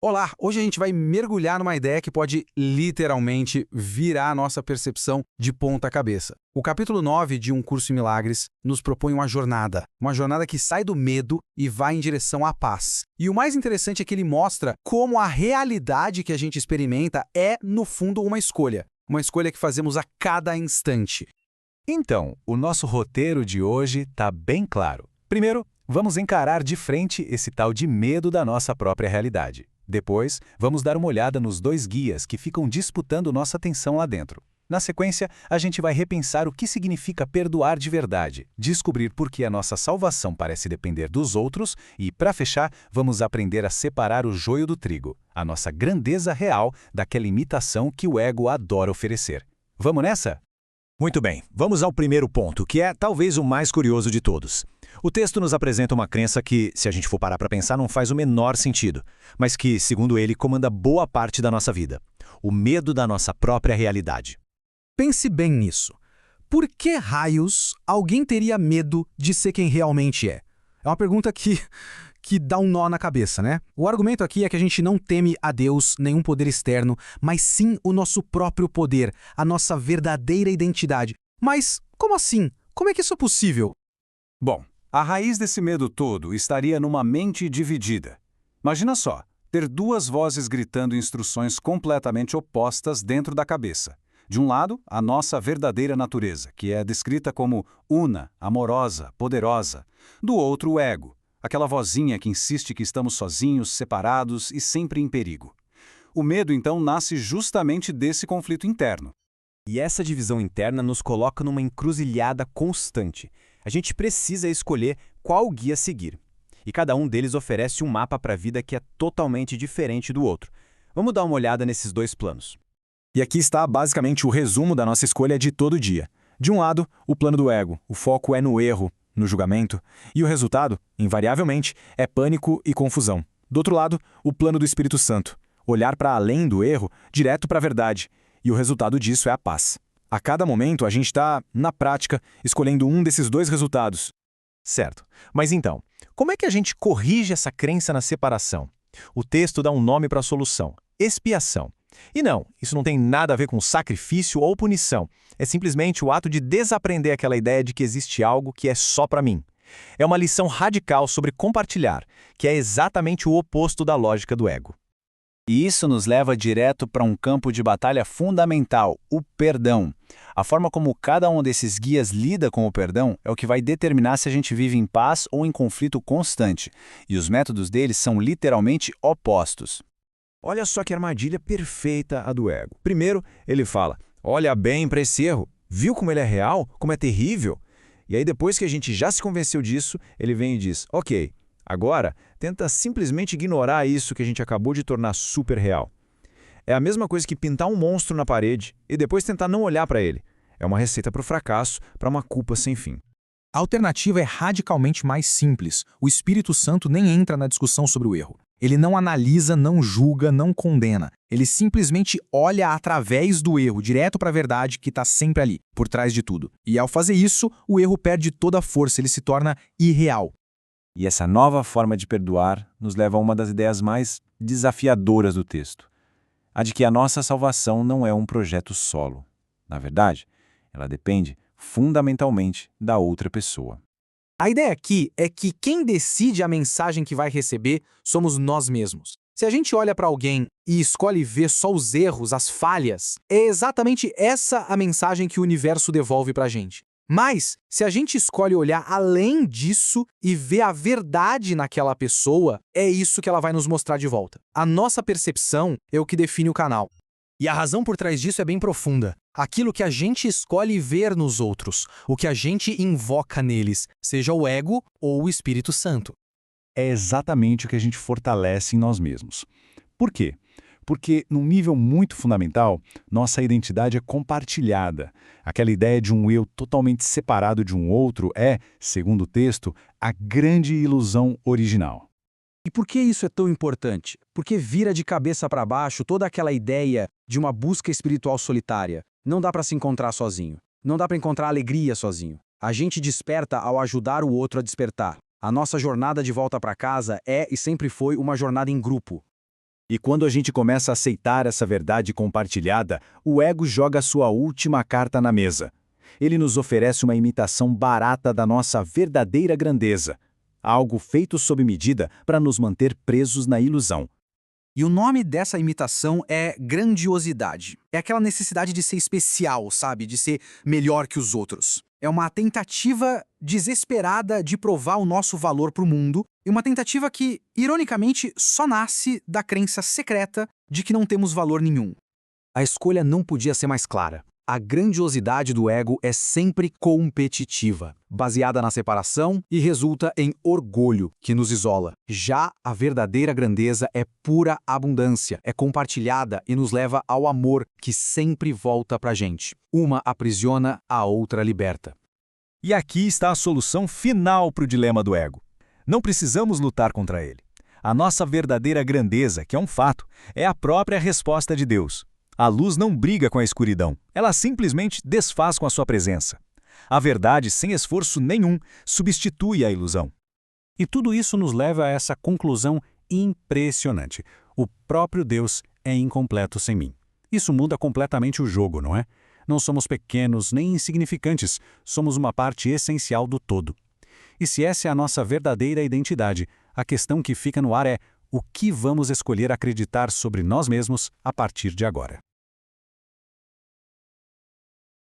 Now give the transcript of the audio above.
Olá, hoje a gente vai mergulhar numa ideia que pode literalmente virar a nossa percepção de ponta cabeça. O capítulo 9 de Um Curso em Milagres nos propõe uma jornada que sai do medo e vai em direção à paz. E o mais interessante é que ele mostra como a realidade que a gente experimenta é, no fundo, uma escolha que fazemos a cada instante. Então, o nosso roteiro de hoje está bem claro. Primeiro, vamos encarar de frente esse tal de medo da nossa própria realidade. Depois, vamos dar uma olhada nos dois guias que ficam disputando nossa atenção lá dentro. Na sequência, a gente vai repensar o que significa perdoar de verdade, descobrir por que a nossa salvação parece depender dos outros e, para fechar, vamos aprender a separar o joio do trigo, a nossa grandeza real daquela imitação que o ego adora oferecer. Vamos nessa? Muito bem, vamos ao primeiro ponto, que é talvez o mais curioso de todos. O texto nos apresenta uma crença que, se a gente for parar para pensar, não faz o menor sentido, mas que, segundo ele, comanda boa parte da nossa vida: o medo da nossa própria realidade. Pense bem nisso. Por que raios alguém teria medo de ser quem realmente é? É uma pergunta que dá um nó na cabeça, né? O argumento aqui é que a gente não teme a Deus, nenhum poder externo, mas sim o nosso próprio poder, a nossa verdadeira identidade. Mas como assim? Como é que isso é possível? Bom, a raiz desse medo todo estaria numa mente dividida. Imagina só, ter duas vozes gritando instruções completamente opostas dentro da cabeça. De um lado, a nossa verdadeira natureza, que é descrita como una, amorosa, poderosa. Do outro, o ego, aquela vozinha que insiste que estamos sozinhos, separados e sempre em perigo. O medo, então, nasce justamente desse conflito interno. E essa divisão interna nos coloca numa encruzilhada constante. A gente precisa escolher qual guia seguir. E cada um deles oferece um mapa para a vida que é totalmente diferente do outro. Vamos dar uma olhada nesses dois planos. E aqui está basicamente o resumo da nossa escolha de todo dia. De um lado, o plano do ego. O foco é no erro, no julgamento. E o resultado, invariavelmente, é pânico e confusão. Do outro lado, o plano do Espírito Santo. Olhar para além do erro, direto para a verdade. E o resultado disso é a paz. A cada momento, a gente está, na prática, escolhendo um desses dois resultados. Certo. Mas então, como é que a gente corrige essa crença na separação? O texto dá um nome para a solução: expiação. E não, isso não tem nada a ver com sacrifício ou punição. É simplesmente o ato de desaprender aquela ideia de que existe algo que é só para mim. É uma lição radical sobre compartilhar, que é exatamente o oposto da lógica do ego. E isso nos leva direto para um campo de batalha fundamental, o perdão. A forma como cada um desses guias lida com o perdão é o que vai determinar se a gente vive em paz ou em conflito constante. E os métodos deles são literalmente opostos. Olha só que armadilha perfeita a do ego. Primeiro, ele fala: olha bem para esse erro, viu como ele é real, como é terrível? E aí depois que a gente já se convenceu disso, ele vem e diz: ok, agora tenta simplesmente ignorar isso que a gente acabou de tornar super real. É a mesma coisa que pintar um monstro na parede e depois tentar não olhar para ele. É uma receita para o fracasso, para uma culpa sem fim. A alternativa é radicalmente mais simples. O Espírito Santo nem entra na discussão sobre o erro. Ele não analisa, não julga, não condena. Ele simplesmente olha através do erro, direto para a verdade que está sempre ali, por trás de tudo. E ao fazer isso, o erro perde toda a força, ele se torna irreal. E essa nova forma de perdoar nos leva a uma das ideias mais desafiadoras do texto: a de que a nossa salvação não é um projeto solo. Na verdade, ela depende fundamentalmente da outra pessoa. A ideia aqui é que quem decide a mensagem que vai receber somos nós mesmos. Se a gente olha para alguém e escolhe ver só os erros, as falhas, é exatamente essa a mensagem que o universo devolve para a gente. Mas, se a gente escolhe olhar além disso e ver a verdade naquela pessoa, é isso que ela vai nos mostrar de volta. A nossa percepção é o que define o canal. E a razão por trás disso é bem profunda. Aquilo que a gente escolhe ver nos outros, o que a gente invoca neles, seja o ego ou o Espírito Santo. É exatamente o que a gente fortalece em nós mesmos. Por quê? Porque, num nível muito fundamental, nossa identidade é compartilhada. Aquela ideia de um eu totalmente separado de um outro é, segundo o texto, a grande ilusão original. E por que isso é tão importante? Porque vira de cabeça para baixo toda aquela ideia de uma busca espiritual solitária. Não dá para se encontrar sozinho. Não dá para encontrar alegria sozinho. A gente desperta ao ajudar o outro a despertar. A nossa jornada de volta para casa é e sempre foi uma jornada em grupo. E quando a gente começa a aceitar essa verdade compartilhada, o ego joga sua última carta na mesa. Ele nos oferece uma imitação barata da nossa verdadeira grandeza, algo feito sob medida para nos manter presos na ilusão. E o nome dessa imitação é grandiosidade. É aquela necessidade de ser especial, sabe? De ser melhor que os outros. É uma tentativa desesperada de provar o nosso valor para o mundo, e uma tentativa que, ironicamente, só nasce da crença secreta de que não temos valor nenhum. A escolha não podia ser mais clara. A grandiosidade do ego é sempre competitiva, baseada na separação e resulta em orgulho, que nos isola. Já a verdadeira grandeza é pura abundância, é compartilhada e nos leva ao amor, que sempre volta pra gente. Uma aprisiona, a outra liberta. E aqui está a solução final para o dilema do ego. Não precisamos lutar contra ele. A nossa verdadeira grandeza, que é um fato, é a própria resposta de Deus. A luz não briga com a escuridão, ela simplesmente desfaz com a sua presença. A verdade, sem esforço nenhum, substitui a ilusão. E tudo isso nos leva a essa conclusão impressionante. O próprio Deus é incompleto sem mim. Isso muda completamente o jogo, não é? Não somos pequenos nem insignificantes, somos uma parte essencial do todo. E se essa é a nossa verdadeira identidade, a questão que fica no ar é: o que vamos escolher acreditar sobre nós mesmos a partir de agora?